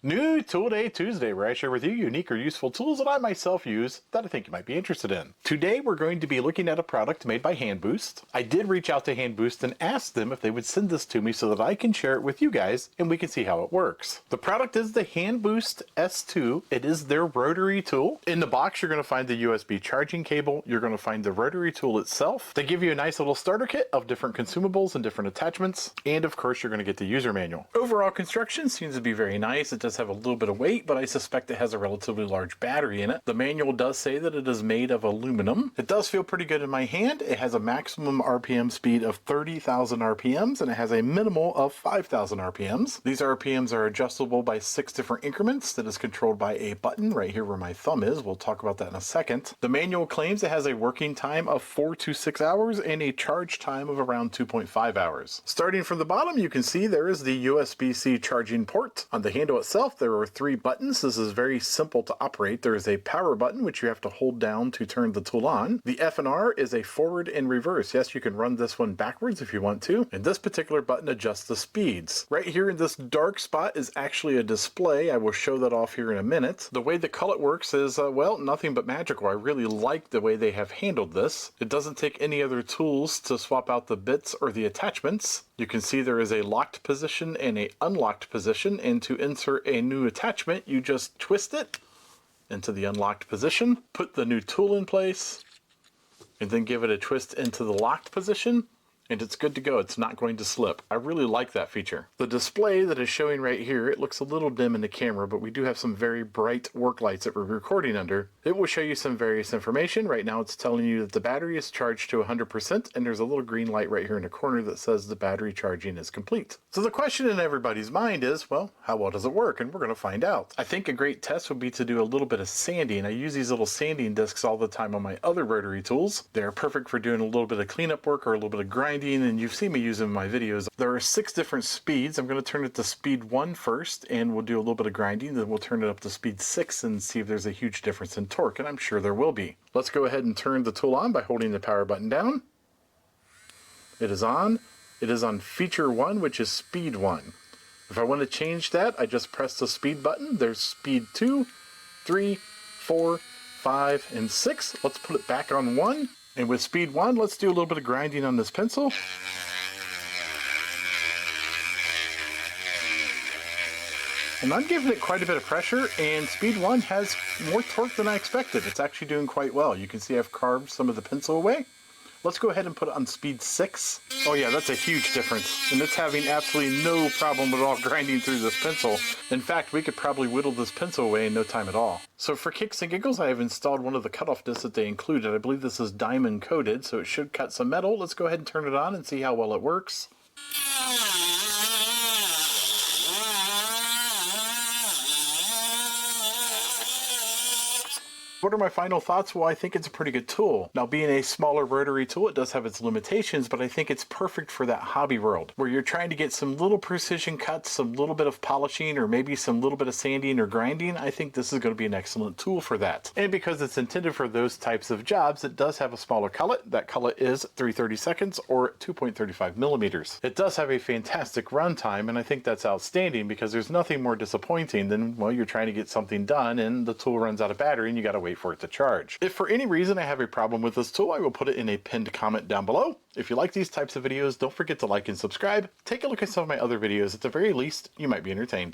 New Tool Day Tuesday, where I share with you unique or useful tools that I myself use that I think you might be interested in. Today we're going to be looking at a product made by Hanboost. I did reach out to Hanboost and ask them if they would send this to me so that I can share it with you guys and we can see how it works. The product is the Hanboost S2. It is their rotary tool. In the box you're going to find the USB charging cable. You're going to find the rotary tool itself. They give you a nice little starter kit of different consumables and different attachments. And of course you're going to get the user manual. Overall construction seems to be very nice. It does have a little bit of weight, but I suspect it has a relatively large battery in it. The manual does say that it is made of aluminum. It does feel pretty good in my hand. It has a maximum RPM speed of 30,000 RPMs and it has a minimal of 5,000 RPMs. These RPMs are adjustable by 6 different increments that is controlled by a button right here where my thumb is. We'll talk about that in a second. The manual claims it has a working time of 4 to 6 hours and a charge time of around 2.5 hours. Starting from the bottom, you can see there is the USB-C charging port. On the handle itself, there are 3 buttons. This is very simple to operate. There is a power button, which you have to hold down to turn the tool on. The F and R is a forward and reverse. Yes, you can run this one backwards if you want to. And this particular button adjusts the speeds. Right here in this dark spot is actually a display. I will show that off here in a minute. The way the cullet works is, well, nothing but magical. I really like the way they have handled this. It doesn't take any other tools to swap out the bits or the attachments. You can see there is a locked position and a unlocked position, and to insert a new attachment, you just twist it into the unlocked position, put the new tool in place, and then give it a twist into the locked position, and it's good to go. It's not going to slip. I really like that feature. The display that is showing right here, it looks a little dim in the camera, but we do have some very bright work lights that we're recording under. It will show you some various information. Right now it's telling you that the battery is charged to 100%, and there's a little green light right here in the corner that says the battery charging is complete. So the question in everybody's mind is, well, how well does it work? And we're going to find out. I think a great test would be to do a little bit of sanding. I use these little sanding discs all the time on my other rotary tools. They're perfect for doing a little bit of cleanup work or a little bit of grinding, and you've seen me use them in my videos. There are 6 different speeds. I'm going to turn it to speed 1 first, and we'll do a little bit of grinding. Then we'll turn it up to speed 6 and see if there's a huge difference in torque, and I'm sure there will be. Let's go ahead and turn the tool on by holding the power button down. It is on. It is on feature 1, which is speed 1. If I want to change that, I just press the speed button. There's speed 2, 3, 4, 5, and 6. Let's put it back on 1. And with speed 1, let's do a little bit of grinding on this pencil. And I'm giving it quite a bit of pressure, and speed 1 has more torque than I expected. It's actually doing quite well. You can see I've carved some of the pencil away. Let's go ahead and put it on speed 6. Oh yeah, that's a huge difference. And it's having absolutely no problem at all grinding through this pencil. In fact, we could probably whittle this pencil away in no time at all. So for kicks and giggles, I have installed one of the cutoff discs that they included. I believe this is diamond coated, so it should cut some metal. Let's go ahead and turn it on and see how well it works. What are my final thoughts? Well, I think it's a pretty good tool. Now, being a smaller rotary tool, it does have its limitations, but I think it's perfect for that hobby world where you're trying to get some little precision cuts, some little bit of polishing, or maybe some little bit of sanding or grinding. I think this is going to be an excellent tool for that. And because it's intended for those types of jobs, it does have a smaller cullet. That cullet is 3/32 or 2.35 millimeters. It does have a fantastic runtime, and I think that's outstanding because there's nothing more disappointing than, well, you're trying to get something done and the tool runs out of battery and you got to wait for it to charge. If for any reason I have a problem with this tool, I will put it in a pinned comment down below. If you like these types of videos, don't forget to like and subscribe. Take a look at some of my other videos. At the very least, you might be entertained.